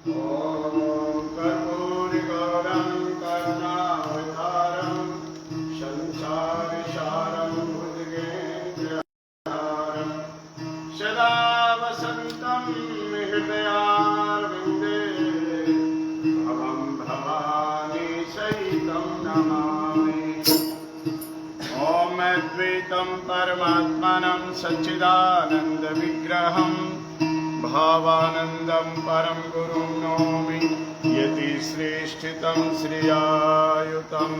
ॐ कर्पूरगौरं करुणावतारं संसारसारं भुजगेन्द्रहारं सदा वसन्तं हृदयारविन्दे भवं भवानी सहितं नमामि। ॐ अद्वैतं परमात्मानं सच्चिदानन्दविग्रहं भावानन्दं परं गुरुं नौमि यतिश्रेष्ठितं श्रियायुतम्।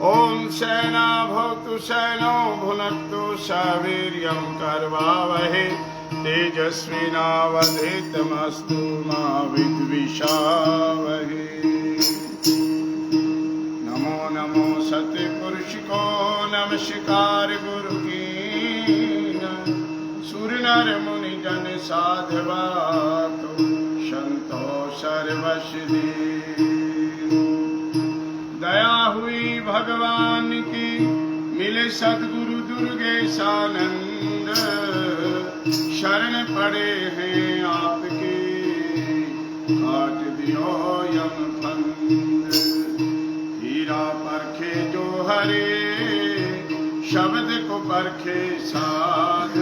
ॐ शयना भवतु शयनो भुनक्तु सवीर्यं कर्वावहै तेजस्विनावधीतमस्तु मा विद्विषावहै। नमो नमो सत्यपुरुष को नमस्कार गुरु की सुर नर मुनि जन साधवा तो संतो सर्वसिद्धि। दया हुई भगवान की मिले सद्गुरु दुर्गेशानंद शरण पड़े हैं आपके काट दियो यम फंद। हीरा परखे जो हरे शब्द को परखे साध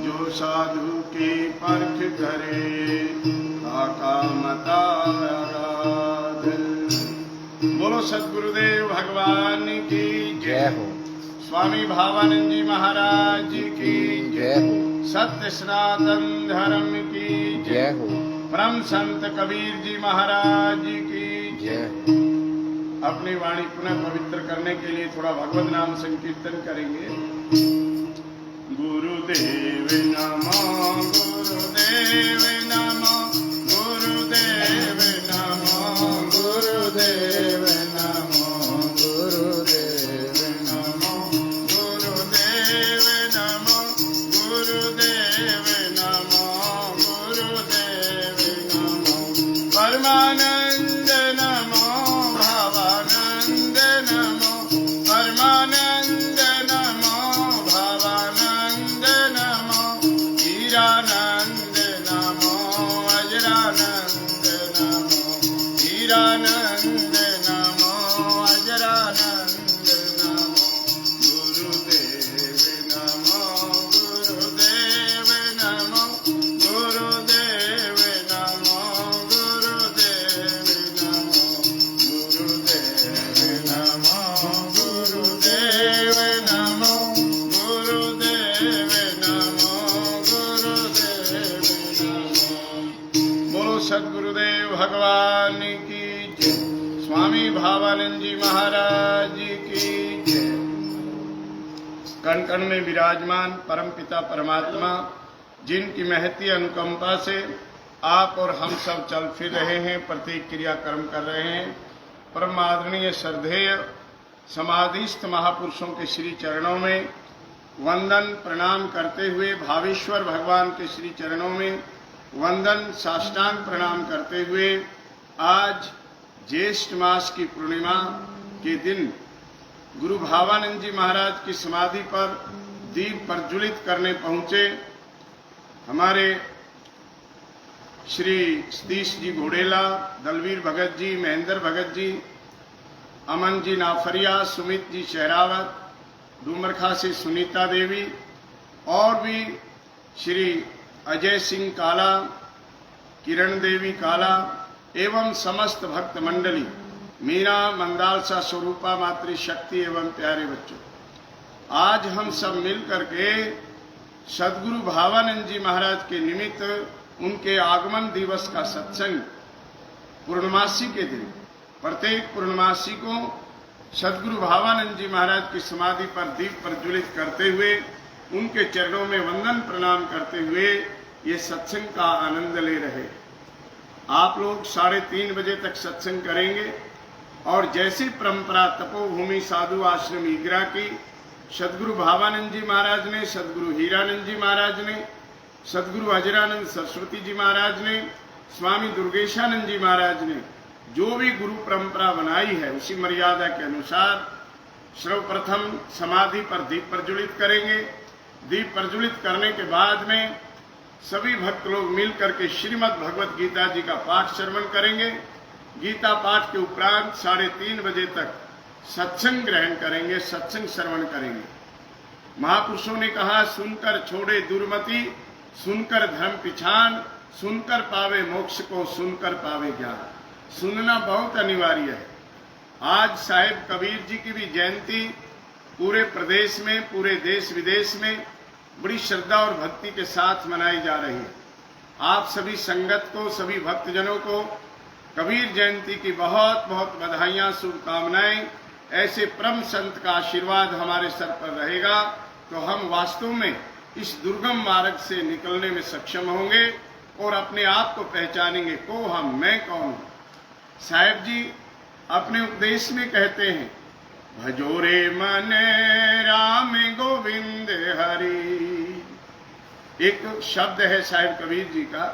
जो साधु की परख करे काका मता आराध। बोलो सद्गुरुदेव भगवान की जय हो। स्वामी भावानंद जी महाराज की जय हो। सत्य सनातन धर्म की जय हो। परम संत कबीर जी महाराज की जय हो। अपनी वाणी पुनः पवित्र करने के लिए थोड़ा भगवत नाम संकीर्तन करेंगे। गुरुदेव नमो गुरुदेव नमो गुरुदेव नमो गुरुदेव नमो गुरुदेव नमो गुरुदेव नमो गुरुदेव नमो गुरुदेव नमो परमानंद नमो भावानंद नमो परमानंद नमो भावानंद नमो हीरानंद नमो अजरानंद नमो हीरानंद नमो अजरानंद नमो गुरुदेव नमो गुरुदेव नमो गुरुदेव नमो गुरुदेव नमो गुरुदेव नमो गुरुदेव नमो गुरुदेव नमो गुरुदेव नमो। बोलो सद्गुरुदेव भगवान की जय। स्वामी भावानंद जी महाराज की जय। कण कण में विराजमान परम पिता परमात्मा जिनकी महती अनुकंपा से आप और हम सब चल फिर रहे हैं, प्रत्येक क्रिया कर्म कर रहे हैं। परम आदरणीय श्रद्धेय समाधिस्थ महापुरुषों के श्री चरणों में वंदन प्रणाम करते हुए, भावेश्वर भगवान के श्री चरणों में वंदन साष्टांग प्रणाम करते हुए आज ज्येष्ठ मास की पूर्णिमा के दिन गुरु भावानंद जी महाराज की समाधि पर दीप प्रज्वलित करने पहुंचे हमारे श्री सतीश जी घोड़ेला, दलवीर भगत जी, महेंद्र भगत जी, अमन जी नाफरिया, सुमित जी शहरावत, डूमरखा से सुनीता देवी और भी श्री अजय सिंह काला, किरण देवी काला एवं समस्त भक्त मंडली, मीरा मंदालसा, स्वरूपा, मातृशक्ति एवं प्यारे बच्चों, आज हम सब मिल करके सद्गुरु भावानंद जी महाराज के निमित्त उनके आगमन दिवस का सत्संग पूर्णमासी के दिन, प्रत्येक पूर्णमासी को सद्गुरु भावानंद जी महाराज की समाधि पर दीप प्रज्वलित करते हुए उनके चरणों में वंदन प्रणाम करते हुए ये सत्संग का आनंद ले रहे। आप लोग 3:30 बजे तक सत्संग करेंगे और जैसी परंपरा तपोभूमि साधु आश्रम ईगरा की सद्गुरु भावानंद जी महाराज ने, सद्गुरु हीरानंद जी महाराज ने, सद्गुरु अजरानंद सरस्वती जी महाराज ने, स्वामी दुर्गेशानंद जी महाराज ने जो भी गुरु परंपरा बनाई है उसी मर्यादा के अनुसार सर्वप्रथम समाधि पर दीप प्रज्वलित करेंगे। दीप प्रज्वलित करने के बाद में सभी भक्त लोग मिल करके श्रीमद् भगवत गीता जी का पाठ श्रवण करेंगे। गीता पाठ के उपरांत 3:30 बजे तक सत्संग ग्रहण करेंगे, सत्संग श्रवण करेंगे। महापुरुषों ने कहा, सुनकर छोड़े दुर्मति, सुनकर धर्म पिछान, सुनकर पावे मोक्ष को, सुनकर पावे ज्ञान। सुनना बहुत अनिवार्य है। आज साहिब कबीर जी की भी जयंती पूरे प्रदेश में, पूरे देश विदेश में बड़ी श्रद्धा और भक्ति के साथ मनाई जा रही है। आप सभी संगत को, सभी भक्तजनों को कबीर जयंती की बहुत बहुत बधाइयां, शुभकामनाएं। ऐसे परम संत का आशीर्वाद हमारे सर पर रहेगा तो हम वास्तव में इस दुर्गम मार्ग से निकलने में सक्षम होंगे और अपने आप को पहचानेंगे, को हम, मैं कौन हूं। साहिब जी अपने उपदेश में कहते हैं, भजो रे मन राम गोविंद हरि। एक शब्द है साहिब कबीर जी का,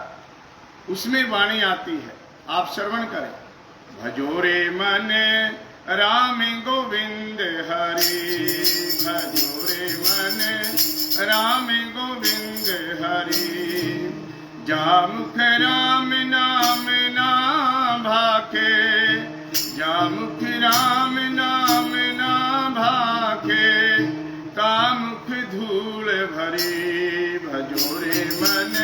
उसमें वाणी आती है, आप श्रवण करें। भजो रे मन राम गोविंद हरि, भजो रे मन राम गोविंद हरि। जा मुख राम नाम ना भाखे, जा मुख राम नाम ना भाखे, का मुख धूल भरी। भजो रे मन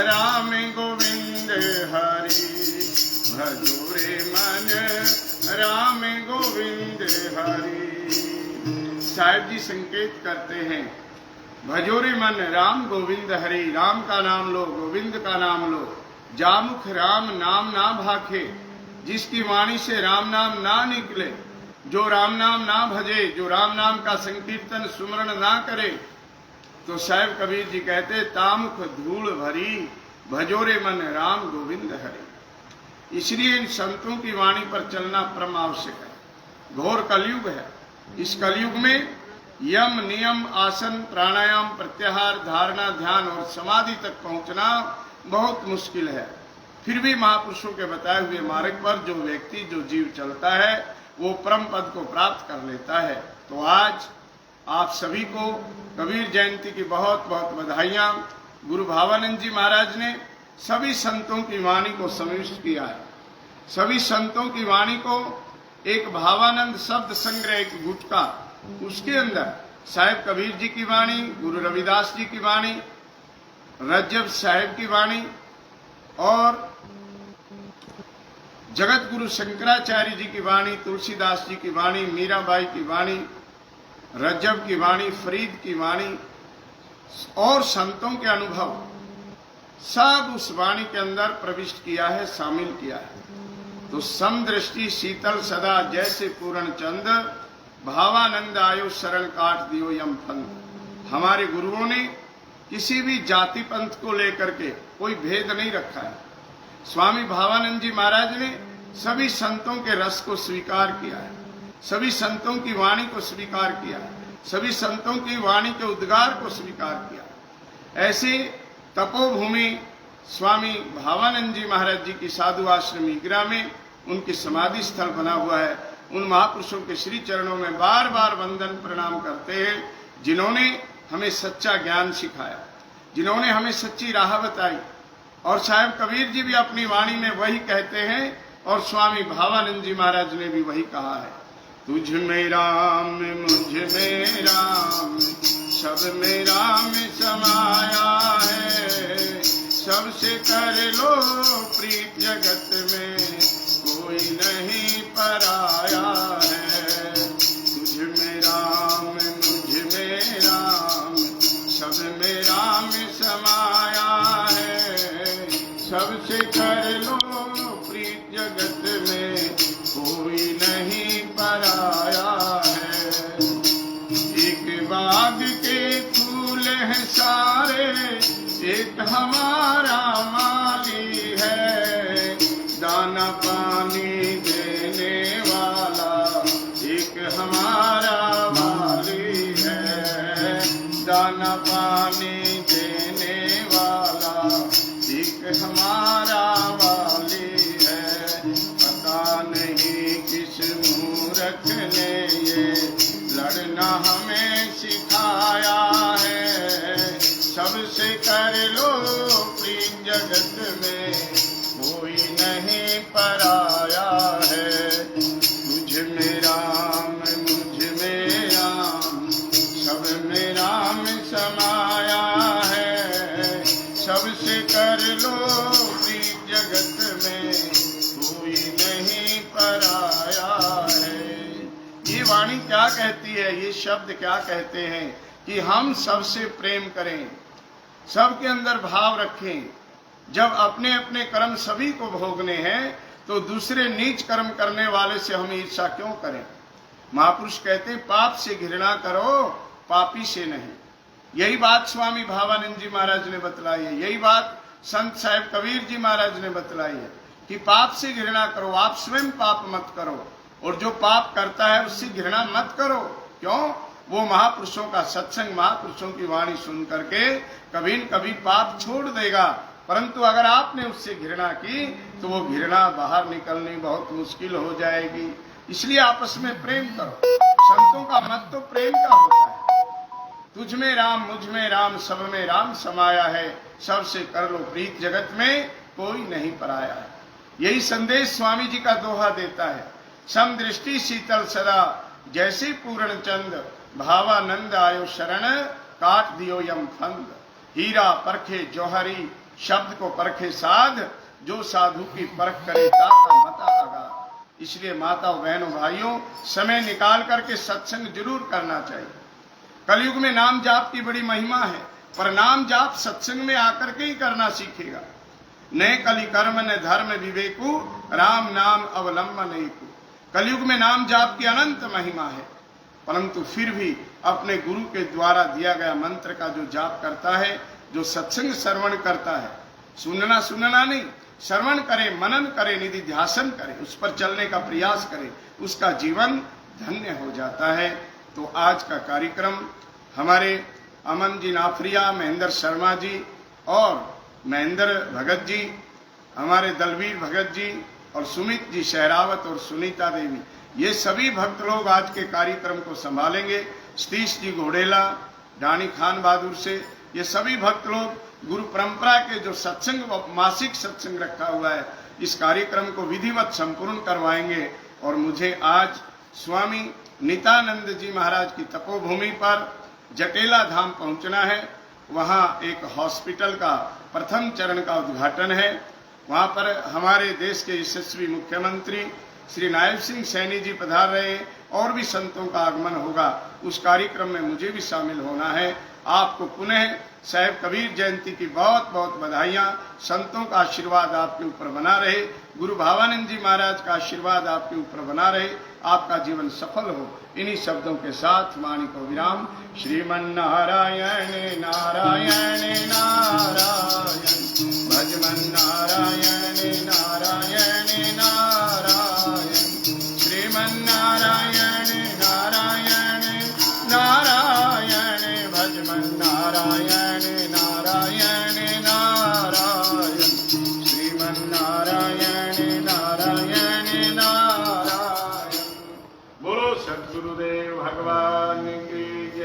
राम गोविंद हरि, भजो रे मन राम गोविंद हरि। साहिब जी संकेत करते हैं, भजो रे मन राम गोविंद हरि, राम का नाम लो, गोविंद का नाम लो। जामुख राम नाम ना भाखे, जिसकी वाणी से राम नाम ना निकले, जो राम नाम ना भजे, जो राम नाम का संकीर्तन सुमरण ना करे, तो साहिब कबीर जी कहते, तामुख धूल भरी, भजो रे मन राम गोविंद हरि। इसलिए इन संतों की वाणी पर चलना परम आवश्यक है। घोर कलयुग है। इस कलयुग में यम, नियम, आसन, प्राणायाम, प्रत्याहार, धारणा, ध्यान और समाधि तक पहुंचना बहुत मुश्किल है। फिर भी महापुरुषों के बताए हुए मार्ग पर जो व्यक्ति, जो जीव चलता है, वो परम पद को प्राप्त कर लेता है। तो आज आप सभी को कबीर जयंती की बहुत बहुत बधाइयां। गुरु भावानंद जी महाराज ने सभी संतों की वाणी को समाविष्ट किया है। सभी संतों की वाणी को एक भावानंद शब्द संग्रह, एक गुटका, उसके अंदर साहिब कबीर जी की वाणी, गुरु रविदास जी की वाणी, रज्जब साहिब की वाणी और जगत गुरु शंकराचार्य जी की वाणी, तुलसीदास जी की वाणी, मीराबाई की वाणी, रज्जब की वाणी, फरीद की वाणी और संतों के अनुभव सब उस वाणी के अंदर प्रविष्ट किया है, शामिल किया है। तो समदृष्टि शीतल सदा जैसे पूर्ण चंद, भावानंद आयो शरण काट दियो यम फंद। हमारे गुरुओं ने किसी भी जाति पंथ को लेकर के कोई भेद नहीं रखा है। स्वामी भावानंद जी महाराज ने सभी संतों के रस को स्वीकार किया है, सभी संतों की वाणी को स्वीकार किया है, सभी संतों की वाणी के उद्गार को स्वीकार किया। ऐसे तपोभूमि स्वामी भावानंद जी महाराज जी की साधु आश्रम ईगरा में उनकी समाधि स्थल बना हुआ है। उन महापुरुषों के श्री चरणों में बार बार वंदन प्रणाम करते हैं, जिन्होंने हमें सच्चा ज्ञान सिखाया, जिन्होंने हमें सच्ची राह बताई। और साहिब कबीर जी भी अपनी वाणी में वही कहते हैं और स्वामी भावानंद जी महाराज ने भी वही कहा है, तुझ में राम मुझ में राम सब में राम समाया है, सबसे कर लो प्रीत जगत में कोई नहीं पराया है। तुझ में राम मुझ में राम सब में राम समाया है, सबसे कर लो प्रीत जगत में कोई नहीं पराया है। एक बाग के फूल हैं सारे, एक हमारा माली है, दाना पानी देने वाला एक हमारा वाली है, दाना पानी देने वाला एक हमारा वाली है। पता नहीं किस मूर्ख ने ये लड़ना हमें सिखाया है, सबसे कर लो कहती है, ये शब्द क्या कहते हैं कि हम सबसे प्रेम करें, सबके अंदर भाव रखें। जब अपने अपने कर्म सभी को भोगने हैं तो दूसरे नीच कर्म करने वाले से हम ईर्ष्या क्यों करें। महापुरुष कहते हैं पाप से घृणा करो, पापी से नहीं। यही बात स्वामी भावानंद जी महाराज ने बतलाई है, यही बात संत साहिब कबीर जी महाराज ने बतलाई है कि पाप से घृणा करो, आप स्वयं पाप मत करो, और जो पाप करता है उससे घृणा मत करो। क्यों? वो महापुरुषों का सत्संग, महापुरुषों की वाणी सुन करके कभी न कभी पाप छोड़ देगा, परंतु अगर आपने उससे घृणा की तो वो घृणा बाहर निकलनी बहुत मुश्किल हो जाएगी। इसलिए आपस में प्रेम करो। संतों का मत तो प्रेम का होता है, तुझ में राम मुझ में राम सब में राम समाया है, सबसे कर लो प्रीत जगत में कोई नहीं पराया है। यही संदेश स्वामी जी का दोहा देता है। सम दृष्टि शीतल सदा जैसे पूर्ण चंद, भावानंद आयो शरण काट दियो यम फंद। हीरा परखे जौहरी शब्द को परखे साध, जो साधु की परख करे ताका मता आगा। इसलिए माताओं बहनों भाइयों, समय निकाल करके सत्संग जरूर करना चाहिए। कलयुग में नाम जाप की बड़ी महिमा है, पर नाम जाप सत्संग में आकर के ही करना सीखेगा। न कलि कर्म न धर्म विवेकु, राम नाम अवलंबन एकु। कलयुग में नाम जाप की अनंत महिमा है, परंतु फिर भी अपने गुरु के द्वारा दिया गया मंत्र का जो जाप करता है, जो सत्संग श्रवण करता है, सुनना नहीं, श्रवण करे, मनन करे, निधि ध्यासन करे, उस पर चलने का प्रयास करे, उसका जीवन धन्य हो जाता है। तो आज का कार्यक्रम हमारे अमन जी नाफरिया, महेंद्र शर्मा जी और महेंद्र भगत जी, हमारे दलवीर भगत जी और सुमित जी शहरावत और सुनीता देवी, ये सभी भक्त लोग आज के कार्यक्रम को संभालेंगे। सतीश जी घोड़ेला, डानी खान बहादुर से, ये सभी भक्त लोग गुरु परंपरा के जो सत्संग, मासिक सत्संग रखा हुआ है, इस कार्यक्रम को विधिवत संपूर्ण करवाएंगे। और मुझे आज स्वामी नित्यानंद जी महाराज की तपोभूमि पर जटेला धाम पहुंचना है। वहां एक हॉस्पिटल का प्रथम चरण का उद्घाटन है। वहां पर हमारे देश के यशस्वी मुख्यमंत्री श्री नायब सिंह सैनी जी पधार रहे हैं और भी संतों का आगमन होगा। उस कार्यक्रम में मुझे भी शामिल होना है। आपको पुनः साहिब कबीर जयंती की बहुत बहुत बधाइयां। संतों का आशीर्वाद आपके ऊपर बना रहे, गुरु भावानंद जी महाराज का आशीर्वाद आपके ऊपर बना रहे, आपका जीवन सफल हो। इन्हीं शब्दों के साथ वाणी को विराम। श्रीमन नारायण नारायण नारायण, भजमन नारायण